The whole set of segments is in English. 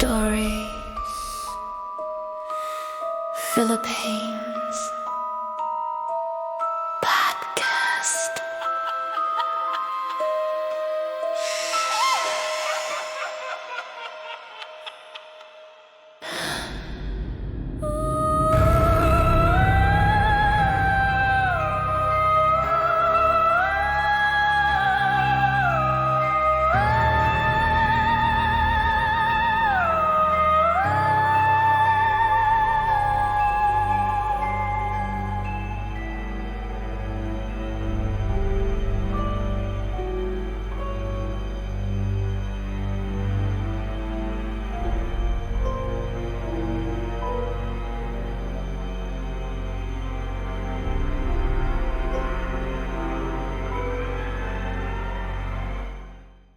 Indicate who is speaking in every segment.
Speaker 1: Stories, Philippines, podcast.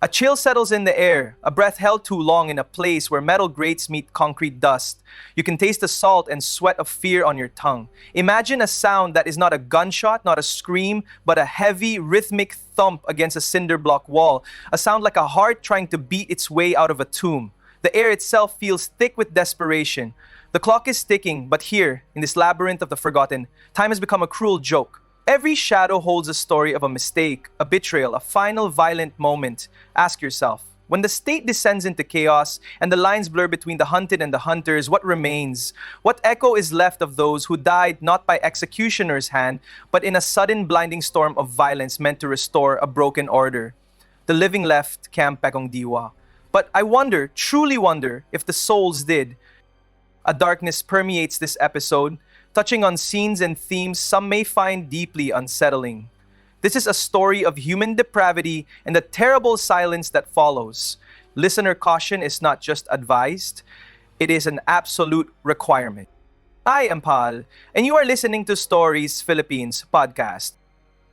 Speaker 2: A chill settles in the air, a breath held too long in a place where metal grates meet concrete dust. You can taste the salt and sweat of fear on your tongue. Imagine a sound that is not a gunshot, not a scream, but a heavy, rhythmic thump against a cinder block wall. A sound like a heart trying to beat its way out of a tomb. The air itself feels thick with desperation. The clock is ticking, but here, in this labyrinth of the forgotten, time has become a cruel joke. Every shadow holds a story of a mistake, a betrayal, a final violent moment. Ask yourself, when the state descends into chaos and the lines blur between the hunted and the hunters, what remains? What echo is left of those who died not by executioner's hand, but in a sudden blinding storm of violence meant to restore a broken order? The living left Camp Bagong Diwa. But I wonder, truly wonder, if the souls did. A darkness permeates this episode, touching on scenes and themes some may find deeply unsettling. This is a story of human depravity and the terrible silence that follows. Listener caution is not just advised, it is an absolute requirement. I am Paul, and you are listening to Stories Philippines podcast.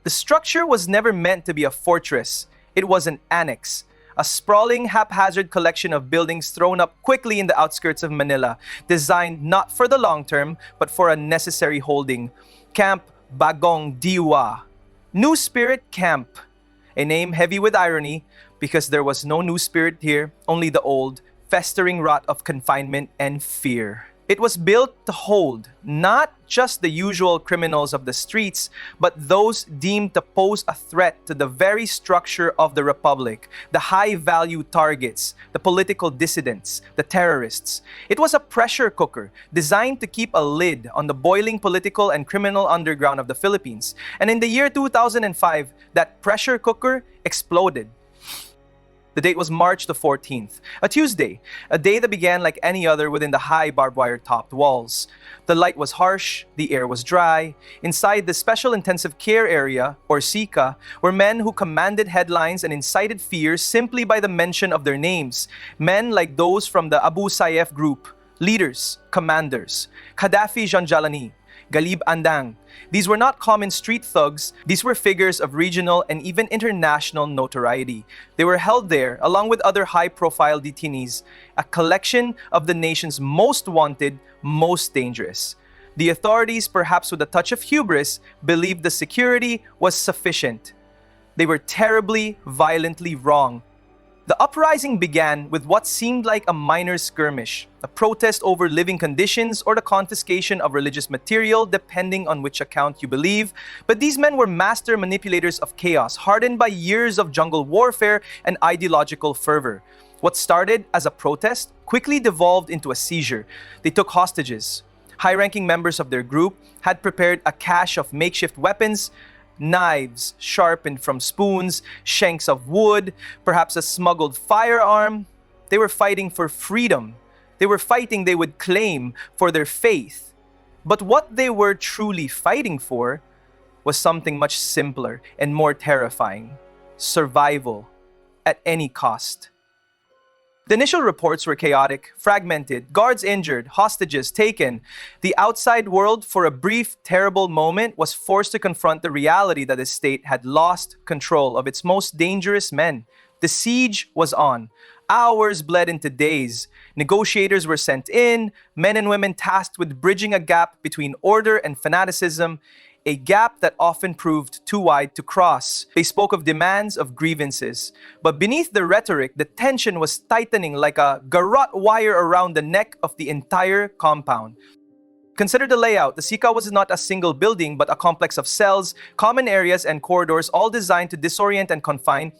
Speaker 2: The structure was never meant to be a fortress, it was an annex. A sprawling, haphazard collection of buildings thrown up quickly in the outskirts of Manila, designed not for the long term, but for a necessary holding. Camp Bagong Diwa. New Spirit Camp. A name heavy with irony, because there was no new spirit here, only the old, festering rot of confinement and fear. It was built to hold not just the usual criminals of the streets, but those deemed to pose a threat to the very structure of the Republic, the high-value targets, the political dissidents, the terrorists. It was a pressure cooker designed to keep a lid on the boiling political and criminal underground of the Philippines. And in the year 2005, that pressure cooker exploded. The date was March the 14th, a Tuesday, a day that began like any other within the high barbed wire topped walls. The light was harsh, the air was dry. Inside the Special Intensive Care Area, or SICA, were men who commanded headlines and incited fear simply by the mention of their names. Men like those from the Abu Sayyaf group, leaders, commanders, Gaddafi Janjalani, Galib Andang. These were not common street thugs, these were figures of regional and even international notoriety. They were held there, along with other high-profile detainees, a collection of the nation's most wanted, most dangerous. The authorities, perhaps with a touch of hubris, believed the security was sufficient. They were terribly, violently wrong. The uprising began with what seemed like a minor skirmish, a protest over living conditions or the confiscation of religious material, depending on which account you believe. But these men were master manipulators of chaos, hardened by years of jungle warfare and ideological fervor. What started as a protest quickly devolved into a seizure. They took hostages. High-ranking members of their group had prepared a cache of makeshift weapons, knives sharpened from spoons, shanks of wood, perhaps a smuggled firearm. They were fighting for freedom. They were fighting, they would claim, for their faith. But what they were truly fighting for was something much simpler and more terrifying: survival at any cost. The initial reports were chaotic, fragmented, guards injured, hostages taken. The outside world, for a brief, terrible moment, was forced to confront the reality that the state had lost control of its most dangerous men. The siege was on. Hours bled into days. Negotiators were sent in, men and women tasked with bridging a gap between order and fanaticism. a gap that often proved too wide to cross. They spoke of demands, of grievances. But beneath the rhetoric, the tension was tightening like a garrote wire around the neck of the entire compound. Consider the layout. The Sika was not a single building, but a complex of cells, common areas, and corridors, all designed to disorient and confine.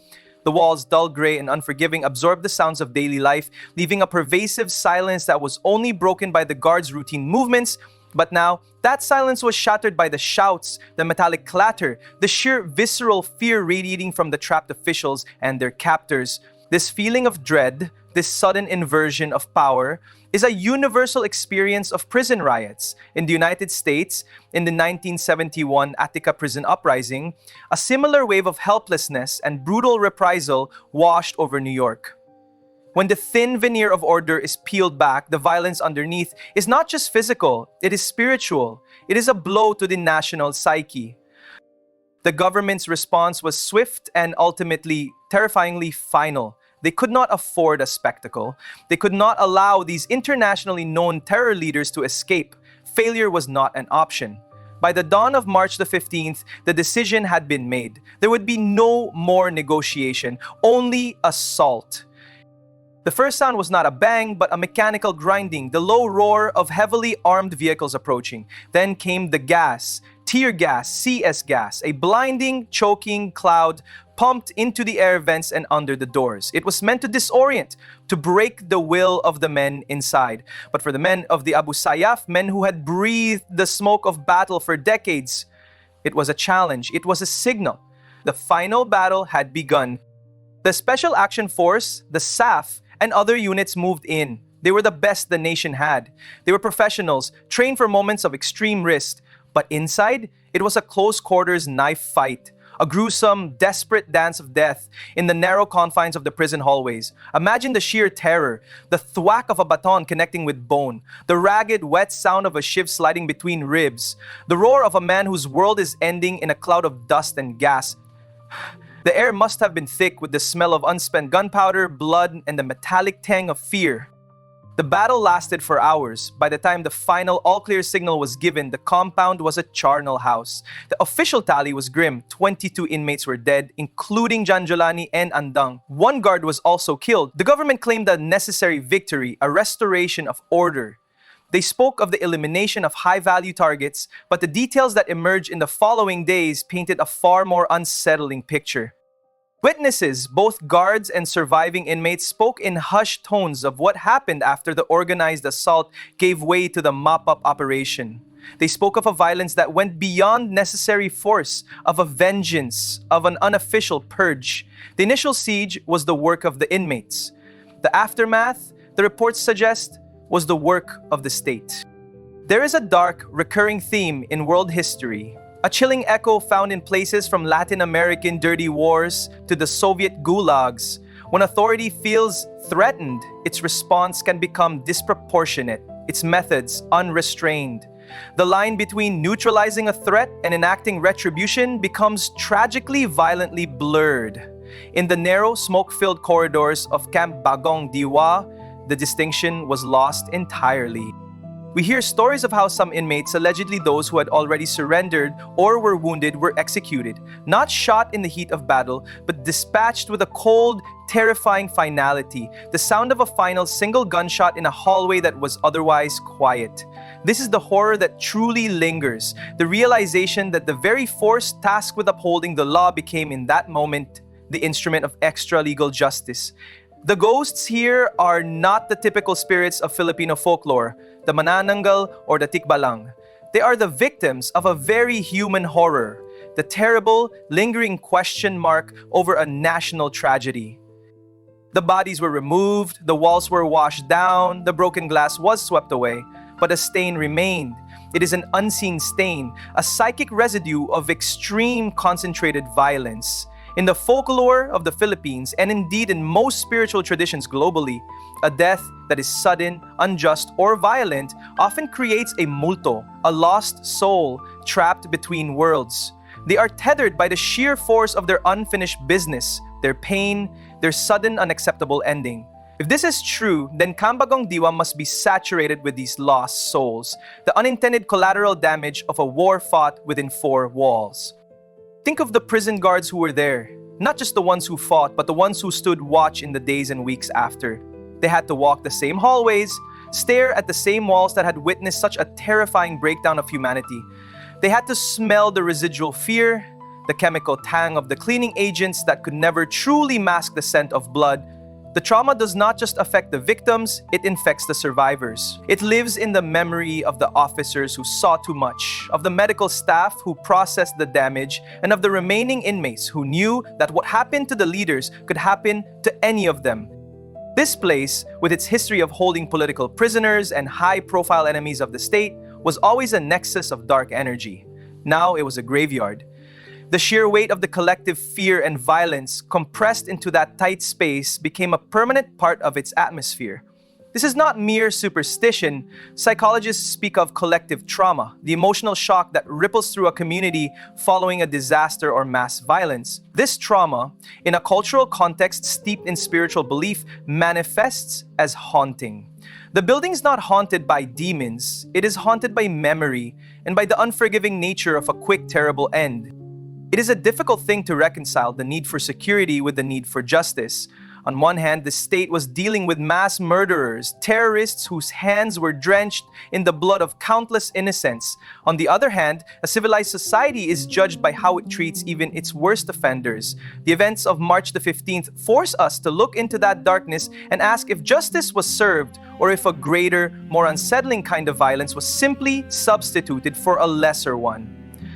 Speaker 2: The walls, dull gray and unforgiving, absorbed the sounds of daily life, leaving a pervasive silence that was only broken by the guards' routine movements. But now, that silence was shattered by the shouts, the metallic clatter, the sheer visceral fear radiating from the trapped officials and their captors. This feeling of dread, this sudden inversion of power, is a universal experience of prison riots. In the United States, in the 1971 Attica prison uprising, a similar wave of helplessness and brutal reprisal washed over New York. When the thin veneer of order is peeled back, the violence underneath is not just physical, it is spiritual. It is a blow to the national psyche. The government's response was swift and ultimately terrifyingly final. They could not afford a spectacle. They could not allow these internationally known terror leaders to escape. Failure was not an option. By the dawn of March the 15th, the decision had been made. There would be no more negotiation, only assault. The first sound was not a bang, but a mechanical grinding, the low roar of heavily armed vehicles approaching. Then came the gas, tear gas, CS gas, a blinding, choking cloud pumped into the air vents and under the doors. It was meant to disorient, to break the will of the men inside. But for the men of the Abu Sayyaf, men who had breathed the smoke of battle for decades, it was a challenge, it was a signal. The final battle had begun. The Special Action Force, the SAF, and other units moved in. They were the best the nation had. They were professionals, trained for moments of extreme risk. But inside, it was a close-quarters knife fight. A gruesome, desperate dance of death in the narrow confines of the prison hallways. Imagine the sheer terror, the thwack of a baton connecting with bone, the ragged, wet sound of a shiv sliding between ribs, the roar of a man whose world is ending in a cloud of dust and gas. The air must have been thick with the smell of unspent gunpowder, blood, and the metallic tang of fear. The battle lasted for hours. By the time the final all-clear signal was given, the compound was a charnel house. The official tally was grim. 22 inmates were dead, including Janjolani and Andang. One guard was also killed. The government claimed a necessary victory, a restoration of order. They spoke of the elimination of high-value targets, but the details that emerged in the following days painted a far more unsettling picture. Witnesses, both guards and surviving inmates, spoke in hushed tones of what happened after the organized assault gave way to the mop-up operation. They spoke of a violence that went beyond necessary force, of a vengeance, of an unofficial purge. The initial siege was the work of the inmates. The aftermath, the reports suggest, was the work of the state. There is a dark, recurring theme in world history. A chilling echo found in places from Latin American dirty wars to the Soviet gulags. When authority feels threatened, its response can become disproportionate, its methods unrestrained. The line between neutralizing a threat and enacting retribution becomes tragically violently blurred. In the narrow, smoke-filled corridors of Camp Bagong, Diwa, the distinction was lost entirely. We hear stories of how some inmates, allegedly those who had already surrendered or were wounded, were executed, not shot in the heat of battle, but dispatched with a cold, terrifying finality, the sound of a final single gunshot in a hallway that was otherwise quiet. This is the horror that truly lingers, the realization that the very force tasked with upholding the law became in that moment the instrument of extra-legal justice. The ghosts here are not the typical spirits of Filipino folklore, the manananggal or the tikbalang. They are the victims of a very human horror, the terrible, lingering question mark over a national tragedy. The bodies were removed, the walls were washed down, the broken glass was swept away, but a stain remained. It is an unseen stain, a psychic residue of extreme concentrated violence. In the folklore of the Philippines, and indeed in most spiritual traditions globally, a death that is sudden, unjust, or violent often creates a multo, a lost soul trapped between worlds. They are tethered by the sheer force of their unfinished business, their pain, their sudden unacceptable ending. If this is true, then Bagong Diwa must be saturated with these lost souls, the unintended collateral damage of a war fought within four walls. Think of the prison guards who were there, not just the ones who fought, but the ones who stood watch in the days and weeks after. They had to walk the same hallways, stare at the same walls that had witnessed such a terrifying breakdown of humanity. They had to smell the residual fear, the chemical tang of the cleaning agents that could never truly mask the scent of blood. The trauma does not just affect the victims, it infects the survivors. It lives in the memory of the officers who saw too much, of the medical staff who processed the damage, and of the remaining inmates who knew that what happened to the leaders could happen to any of them. This place, with its history of holding political prisoners and high-profile enemies of the state, was always a nexus of dark energy. Now it was a graveyard. The sheer weight of the collective fear and violence compressed into that tight space became a permanent part of its atmosphere. This is not mere superstition. Psychologists speak of collective trauma, the emotional shock that ripples through a community following a disaster or mass violence. This trauma, in a cultural context steeped in spiritual belief, manifests as haunting. The building is not haunted by demons, it is haunted by memory and by the unforgiving nature of a quick, terrible end. It is a difficult thing to reconcile the need for security with the need for justice. On one hand, the state was dealing with mass murderers, terrorists whose hands were drenched in the blood of countless innocents. On the other hand, a civilized society is judged by how it treats even its worst offenders. The events of March the 15th force us to look into that darkness and ask if justice was served or if a greater, more unsettling kind of violence was simply substituted for a lesser one.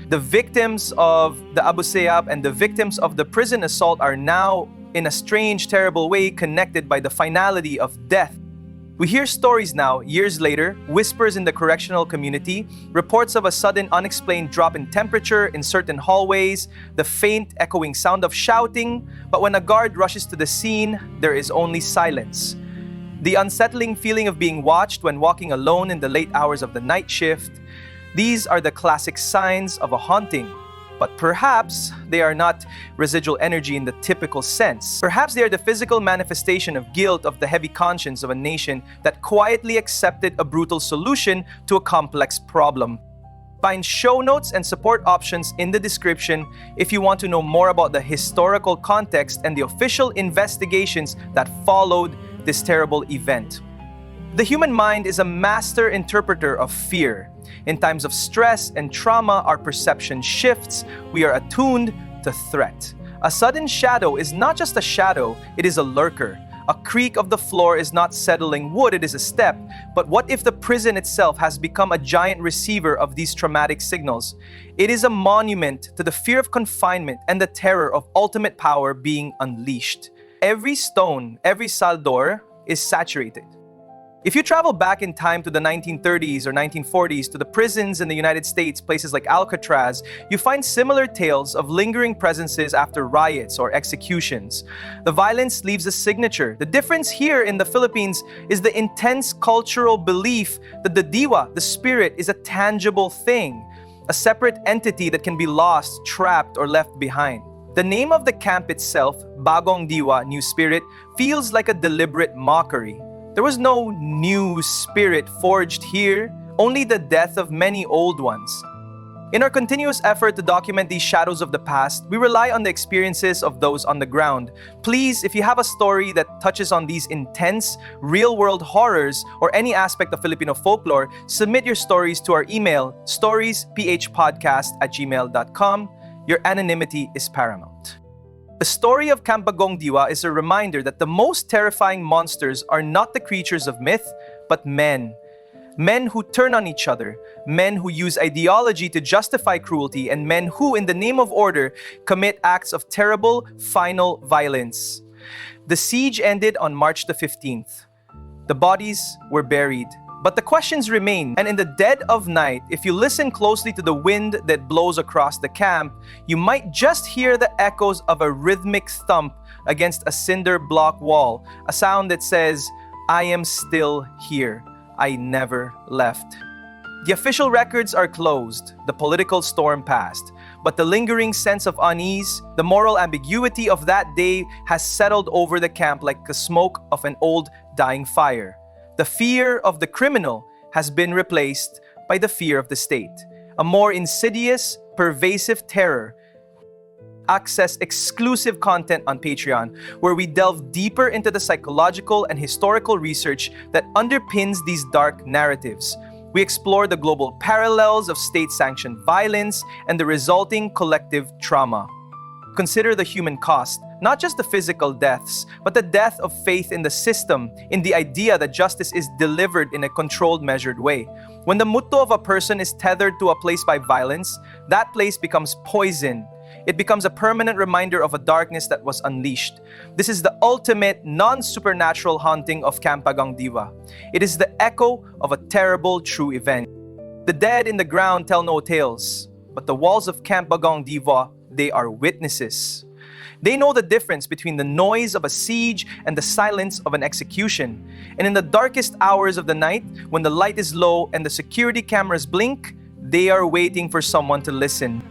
Speaker 2: The victims of the Abu Sayyaf and the victims of the prison assault are now, in a strange, terrible way, connected by the finality of death. We hear stories now, years later, whispers in the correctional community, reports of a sudden unexplained drop in temperature in certain hallways, the faint echoing sound of shouting, but when a guard rushes to the scene, there is only silence. The unsettling feeling of being watched when walking alone in the late hours of the night shift. These are the classic signs of a haunting. But perhaps they are not residual energy in the typical sense. Perhaps they are the physical manifestation of guilt of the heavy conscience of a nation that quietly accepted a brutal solution to a complex problem. Find show notes and support options in the description if you want to know more about the historical context and the official investigations that followed this terrible event. The human mind is a master interpreter of fear. In times of stress and trauma, our perception shifts. We are attuned to threat. A sudden shadow is not just a shadow, it is a lurker. A creak of the floor is not settling wood, it is a step. But what if the prison itself has become a giant receiver of these traumatic signals? It is a monument to the fear of confinement and the terror of ultimate power being unleashed. Every stone, every saldor is saturated. If you travel back in time to the 1930s or 1940s to the prisons in the United States, places like Alcatraz, you find similar tales of lingering presences after riots or executions. The violence leaves a signature. The difference here in the Philippines is the intense cultural belief that the Diwa, the spirit, is a tangible thing, a separate entity that can be lost, trapped, or left behind. The name of the camp itself, Bagong Diwa, New Spirit, feels like a deliberate mockery. There was no new spirit forged here, only the death of many old ones. In our continuous effort to document these shadows of the past, we rely on the experiences of those on the ground. Please, if you have a story that touches on these intense, real-world horrors or any aspect of Filipino folklore, submit your stories to our email, storiesphpodcast@gmail.com. Your anonymity is paramount. The story of Camp Bagong Diwa is a reminder that the most terrifying monsters are not the creatures of myth, but men. Men who turn on each other, men who use ideology to justify cruelty, and men who, in the name of order, commit acts of terrible, final violence. The siege ended on March the 15th. The bodies were buried. But the questions remain, and in the dead of night, if you listen closely to the wind that blows across the camp, you might just hear the echoes of a rhythmic thump against a cinder block wall, a sound that says, "I am still here. I never left." The official records are closed. The political storm passed. But the lingering sense of unease, the moral ambiguity of that day has settled over the camp like the smoke of an old dying fire. The fear of the criminal has been replaced by the fear of the state, a more insidious, pervasive terror. Access exclusive content on Patreon, where we delve deeper into the psychological and historical research that underpins these dark narratives. We explore the global parallels of state-sanctioned violence and the resulting collective trauma. Consider the human cost, not just the physical deaths, but the death of faith in the system, in the idea that justice is delivered in a controlled, measured way. When the mutto of a person is tethered to a place by violence, that place becomes poison. It becomes a permanent reminder of a darkness that was unleashed. This is the ultimate non-supernatural haunting of Camp Bagong Diwa. It is the echo of a terrible true event. The dead in the ground tell no tales, but the walls of Camp Bagong Diwa, they are witnesses. They know the difference between the noise of a siege and the silence of an execution. And in the darkest hours of the night, when the light is low and the security cameras blink, they are waiting for someone to listen.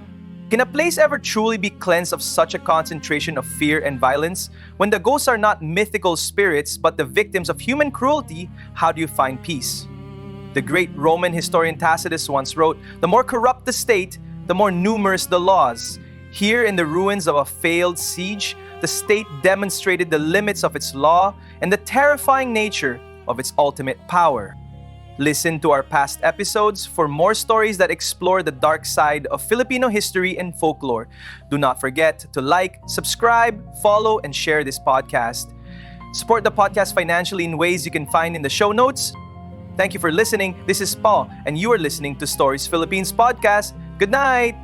Speaker 2: Can a place ever truly be cleansed of such a concentration of fear and violence? When the ghosts are not mythical spirits, but the victims of human cruelty, how do you find peace? The great Roman historian Tacitus once wrote, "The more corrupt the state, the more numerous the laws." Here in the ruins of a failed siege, the state demonstrated the limits of its law and the terrifying nature of its ultimate power. Listen to our past episodes for more stories that explore the dark side of Filipino history and folklore. Do not forget to like, subscribe, follow, and share this podcast. Support the podcast financially in ways you can find in the show notes. Thank you for listening. This is Paul, and you are listening to Stories Philippines Podcast. Good night!